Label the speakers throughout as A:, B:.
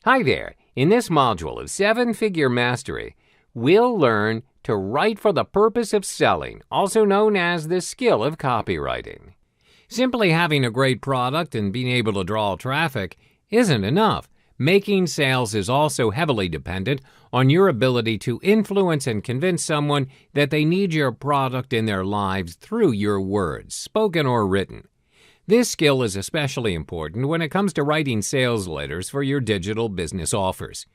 A: Hi there. In this module of 7-Figure Mastery, we'll learn to write for the purpose of selling, also known as the skill of copywriting. Simply having a great product and being able to draw traffic isn't enough. Making sales is also heavily dependent on your ability to influence and convince someone that they need your product in their lives through your words, spoken or written. This skill is especially important when it comes to writing sales letters for your digital business offers.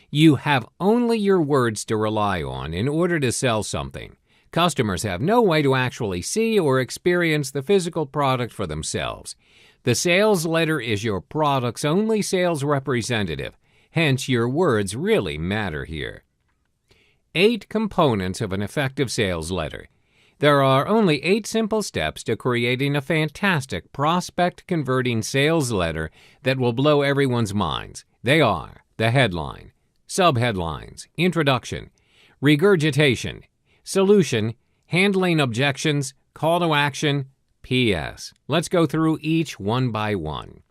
A: You have only your words to rely on in order to sell something. Customers have no way to actually see or experience the physical product for themselves. The sales letter is your product's only sales representative. Hence, your words really matter here. 8 components of an effective sales letter. There are only 8 simple steps to creating a fantastic prospect-converting sales letter that will blow everyone's minds. They are the headline, subheadlines, introduction, regurgitation, solution, handling objections, call to action, P.S. Let's go through each one by one.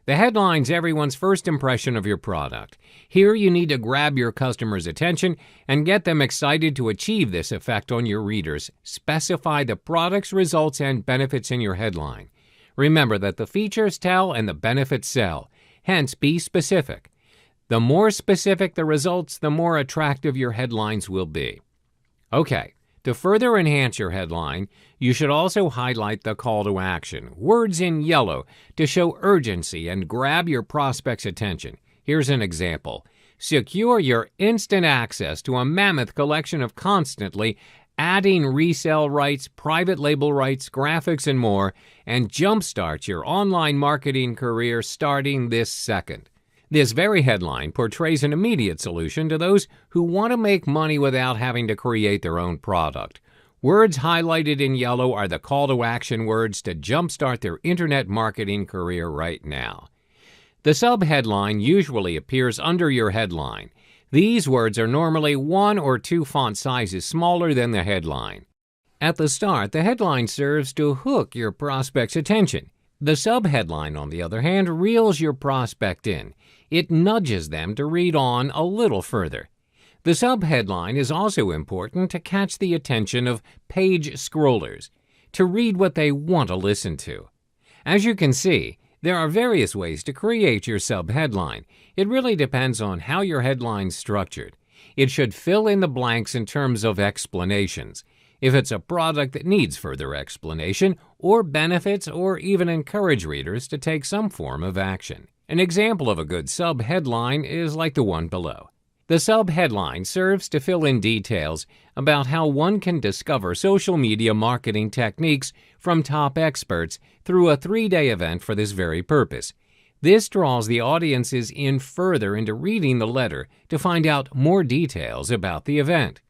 A: The headline's everyone's first impression of your product. Here you need to grab your customer's attention and get them excited to achieve this effect on your readers. Specify the product's results and benefits in your headline. Remember that the features tell and the benefits sell. Hence, be specific. The more specific the results, the more attractive your headlines will be. Okay. To further enhance your headline, you should also highlight the call to action, words in yellow, to show urgency and grab your prospect's attention. Here's an example. Secure your instant access to a mammoth collection of constantly adding resale rights, private label rights, graphics, and more, and jumpstart your online marketing career starting this second. This very headline portrays an immediate solution to those who want to make money without having to create their own product. Words highlighted in yellow are the call to action words to jumpstart their internet marketing career right now. The subheadline usually appears under your headline. These words are normally 1 or 2 font sizes smaller than the headline. At the start, the headline serves to hook your prospect's attention. The subheadline, on the other hand, reels your prospect in. It nudges them to read on a little further. The subheadline is also important to catch the attention of page scrollers, to read what they want to listen to. As you can see, there are various ways to create your subheadline. It really depends on how your headline's structured. It should fill in the blanks in terms of explanations. If it's a product that needs further explanation, or benefits, or even encourage readers to take some form of action. An example of a good subheadline is like the one below. The subheadline serves to fill in details about how one can discover social media marketing techniques from top experts through a 3-day event for this very purpose. This draws the audiences in further into reading the letter to find out more details about the event.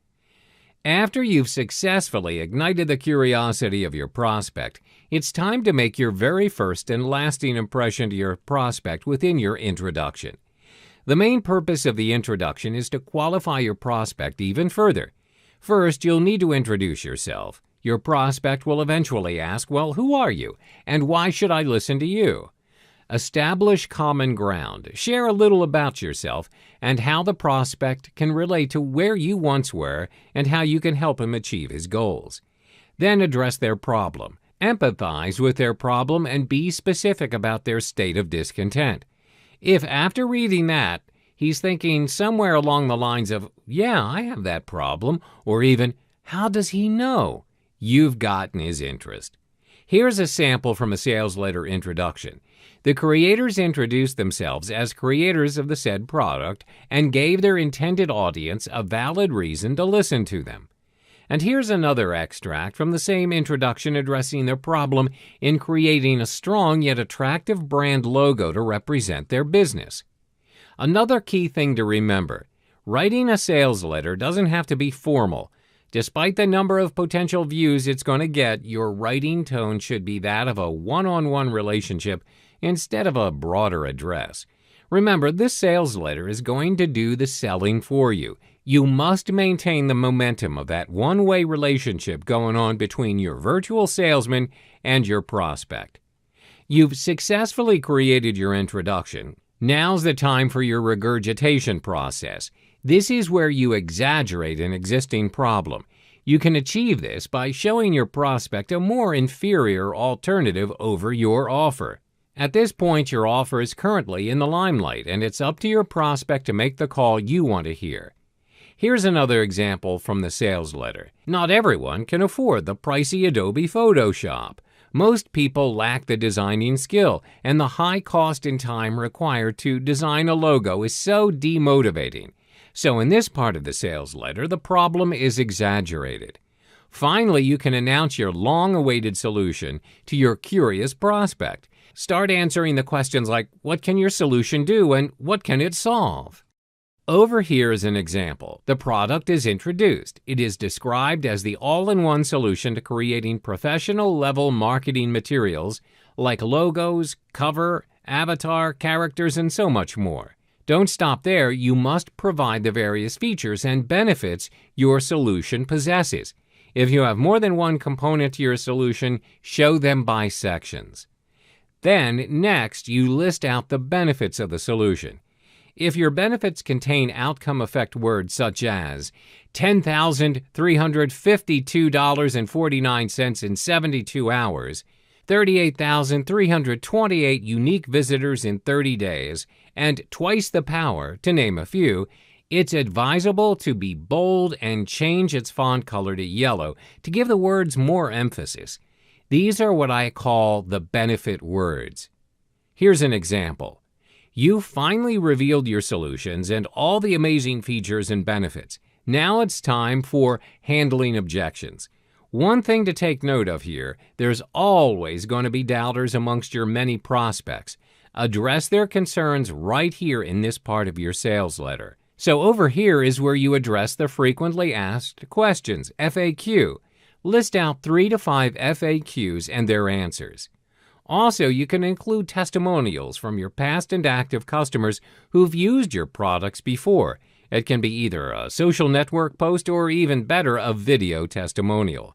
A: After you've successfully ignited the curiosity of your prospect, it's time to make your very first and lasting impression to your prospect within your introduction. The main purpose of the introduction is to qualify your prospect even further. First, you'll need to introduce yourself. Your prospect will eventually ask, well, who are you, and why should I listen to you? Establish common ground. Share a little about yourself and how the prospect can relate to where you once were and how you can help him achieve his goals. Then address their problem. Empathize with their problem and be specific about their state of discontent. If after reading that, he's thinking somewhere along the lines of, yeah, I have that problem, or even, how does he know? You've gotten his interest. Here's a sample from a sales letter introduction. The creators introduced themselves as creators of the said product and gave their intended audience a valid reason to listen to them. And here's another extract from the same introduction addressing their problem in creating a strong yet attractive brand logo to represent their business. Another key thing to remember, writing a sales letter doesn't have to be formal. Despite the number of potential views it's going to get, your writing tone should be that of a one-on-one relationship instead of a broader address. Remember, this sales letter is going to do the selling for you. You must maintain the momentum of that one-way relationship going on between your virtual salesman and your prospect. You've successfully created your introduction. Now's the time for your regurgitation process. This is where you exaggerate an existing problem. You can achieve this by showing your prospect a more inferior alternative over your offer. At this point, your offer is currently in the limelight, and it's up to your prospect to make the call you want to hear. Here's another example from the sales letter. Not everyone can afford the pricey Adobe Photoshop. Most people lack the designing skill, and the high cost and time required to design a logo is so demotivating. So in this part of the sales letter, the problem is exaggerated. Finally, you can announce your long-awaited solution to your curious prospect. Start answering the questions like, what can your solution do and what can it solve? Over here is an example. The product is introduced. It is described as the all-in-one solution to creating professional-level marketing materials like logos, cover, avatar, characters, and so much more. Don't stop there. You must provide the various features and benefits your solution possesses. If you have more than one component to your solution, show them by sections. Then, next, you list out the benefits of the solution. If your benefits contain outcome effect words such as $10,352.49 in 72 hours, 38,328 unique visitors in 30 days, and twice the power, to name a few, it's advisable to be bold and change its font color to yellow to give the words more emphasis. These are what I call the benefit words. Here's an example. You finally revealed your solutions and all the amazing features and benefits. Now it's time for handling objections. One thing to take note of here, there's always going to be doubters amongst your many prospects. Address their concerns right here in this part of your sales letter. So over here is where you address the frequently asked questions, FAQ. List out 3 to 5 FAQs and their answers. Also, you can include testimonials from your past and active customers who've used your products before. It can be either a social network post or even better, a video testimonial.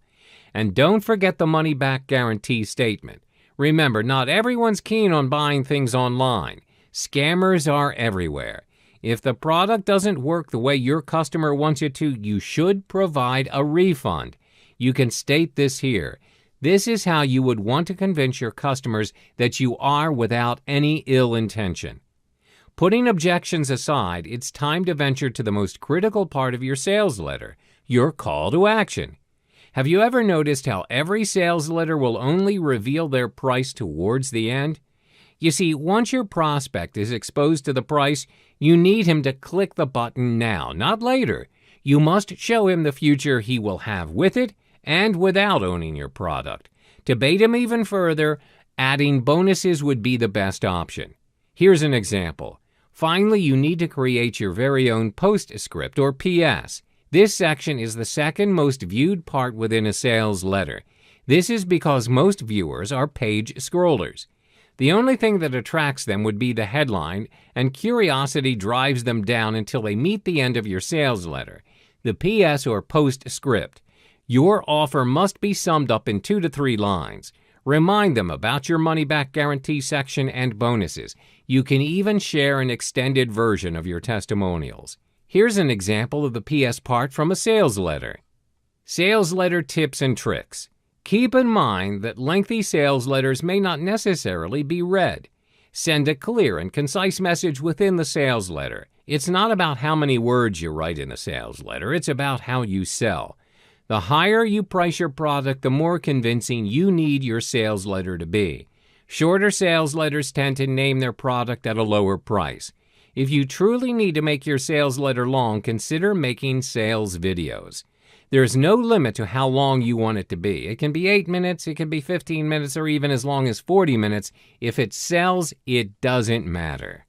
A: And don't forget the money-back guarantee statement. Remember, not everyone's keen on buying things online. Scammers are everywhere. If the product doesn't work the way your customer wants it to, you should provide a refund. You can state this here. This is how you would want to convince your customers that you are without any ill intention. Putting objections aside, it's time to venture to the most critical part of your sales letter, your call to action. Have you ever noticed how every sales letter will only reveal their price towards the end? You see, once your prospect is exposed to the price, you need him to click the button now, not later. You must show him the future he will have with it and without owning your product. To bait him even further, adding bonuses would be the best option. Here's an example. Finally, you need to create your very own postscript or PS. This section is the second most viewed part within a sales letter. This is because most viewers are page scrollers. The only thing that attracts them would be the headline, and curiosity drives them down until they meet the end of your sales letter. The PS or postscript. Your offer must be summed up in 2 to 3 lines. Remind them about your money-back guarantee section and bonuses. You can even share an extended version of your testimonials. Here's an example of the PS part from a sales letter. Sales letter tips and tricks. Keep in mind that lengthy sales letters may not necessarily be read. Send a clear and concise message within the sales letter. It's not about how many words you write in the sales letter. It's about how you sell. The higher you price your product, the more convincing you need your sales letter to be. Shorter sales letters tend to name their product at a lower price. If you truly need to make your sales letter long, consider making sales videos. There's no limit to how long you want it to be. It can be 8 minutes, it can be 15 minutes, or even as long as 40 minutes. If it sells, it doesn't matter.